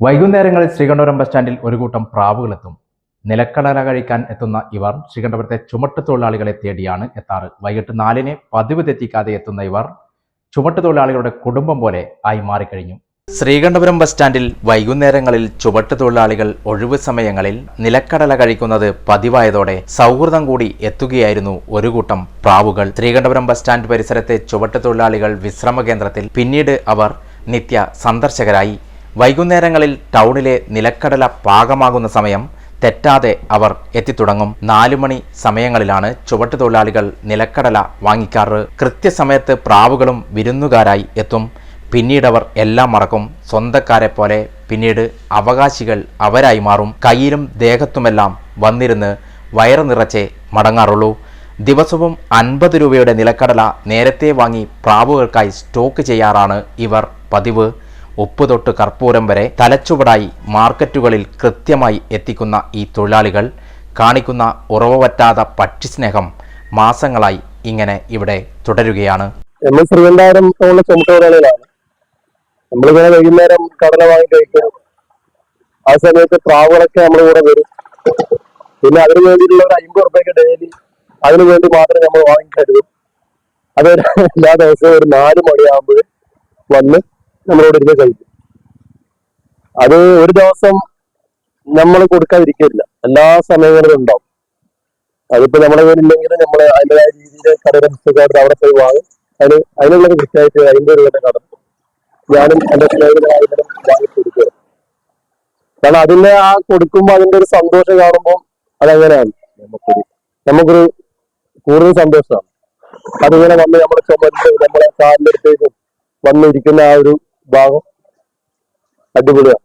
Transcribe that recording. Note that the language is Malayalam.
വൈകുന്നേരങ്ങളിൽ ശ്രീകണ്ഠപുരം ബസ് സ്റ്റാൻഡിൽ ഒരു കൂട്ടം പ്രാവുകളെത്തും. നിലക്കടല കഴിക്കാൻ എത്തുന്ന ഇവർ ശ്രീകണ്ഠപുരത്തെ ചുമട്ടുതൊഴിലാളികളെ തേടിയാണ് എത്താറ്. വൈകിട്ട് 4-ന് പതിവ് തെറ്റിക്കാതെ എത്തുന്ന ഇവർ ചുമട്ടുതൊഴിലാളികളുടെ കുടുംബം പോലെ ആയി മാറിക്കഴിഞ്ഞു. ശ്രീകണ്ഠപുരം ബസ് സ്റ്റാൻഡിൽ വൈകുന്നേരങ്ങളിൽ ചുമട്ടുതൊഴിലാളികൾ ഒഴിവു സമയങ്ങളിൽ നിലക്കടല കഴിക്കുന്നത് പതിവായതോടെ സൗഹൃദം കൂടി എത്തുകയായിരുന്നു ഒരു കൂട്ടം പ്രാവുകൾ. ശ്രീകണ്ഠപുരം ബസ് സ്റ്റാൻഡ് പരിസരത്തെ ചുമട്ടുതൊഴിലാളികൾ വിശ്രമ കേന്ദ്രത്തിൽ പിന്നീട് അവർ നിത്യ സന്ദർശകരായി. വൈകുന്നേരങ്ങളിൽ ടൗണിലെ നിലക്കടല പാകമാകുന്ന സമയം തെറ്റാതെ അവർ എത്തിത്തുടങ്ങും. 4 മണി സമയങ്ങളിലാണ് ചുവട്ടുതൊഴിലാളികൾ നിലക്കടല വാങ്ങിക്കാറ്. കൃത്യസമയത്ത് പ്രാവുകളും വിരുന്നുകാരായി എത്തും. പിന്നീടവർ എല്ലാം മറക്കും. സ്വന്തക്കാരെ പോലെ പിന്നീട് അവകാശികൾ അവരായി മാറും. കയ്യിലും ദേഹത്തുമെല്ലാം വന്നിരുന്ന് വയറ് നിറച്ചേ മടങ്ങാറുള്ളൂ. ദിവസവും 50 രൂപയുടെ നിലക്കടല നേരത്തെ വാങ്ങി പ്രാവുകൾക്കായി സ്റ്റോക്ക് ചെയ്യാറാണ് ഇവർ പതിവ്. ഉപ്പ് തൊട്ട് കർപ്പൂരം വരെ തലച്ചുവടായി മാർക്കറ്റുകളിൽ കൃത്യമായി എത്തിക്കുന്ന ഈ തൊഴിലാളികൾ കാണിക്കുന്ന ഉറവ പറ്റാത്ത പക്ഷിസ്നേഹം മാസങ്ങളായി ഇങ്ങനെ ഇവിടെ തുടരുകയാണ്. നമ്മൾ ശ്രീകണ്ഠപുരം ടൗണിലെ ചുമട്ടുതൊഴിലാളികളാണ്. നമ്മളിങ്ങനെ വൈകുന്നേരം കടല വാങ്ങി കഴിക്കും. ആ സമയത്ത് പ്രാവുകളൊക്കെ നമ്മുടെ കൂടെ വരും. പിന്നെ അതിനു വേണ്ടിയിട്ടുള്ള ഒരു 50 രൂപയ്ക്ക് ഡെയിലി അതിനു വേണ്ടി മാത്രമേ നമ്മൾ വാങ്ങിക്കരുത്. അത് എല്ലാ ദിവസവും ഒരു 4 മണിയാകുമ്പോൾ വന്ന് നമ്മളോട് ഇരുന്ന് കഴിക്കും. അത് ഒരു ദിവസം നമ്മൾ കൊടുക്കാതിരിക്കില്ല, എല്ലാ സമയങ്ങളിലും ഉണ്ടാവും. അതിപ്പോ നമ്മുടെ കയ്യിലില്ലെങ്കിൽ നമ്മൾ അതിൻ്റെതായ രീതിയിൽ കടയുടെ അവിടെ പോയി വാങ്ങും. അതിനുള്ളത് കൃത്യമായിട്ട് 50 രൂപയുടെ കടന്നു ഞാനും എന്റെ സ്നേഹിതനായാലും വാങ്ങി കൊടുക്കുക. കാരണം അതിന്റെ ആ കൊടുക്കുമ്പോൾ അതിന്റെ ഒരു സന്തോഷം കാണുമ്പോൾ അതങ്ങനെയാണ് നമുക്കൊരു കൂടുതൽ സന്തോഷമാണ്. അതിങ്ങനെ വന്ന് നമ്മുടെ ചുമരിൽ നമ്മളെ കാലിന്റെ അടുത്തേക്കും വന്നിരിക്കുന്ന ആ ഒരു ഭാഗം അടിപൊളിയാണ്.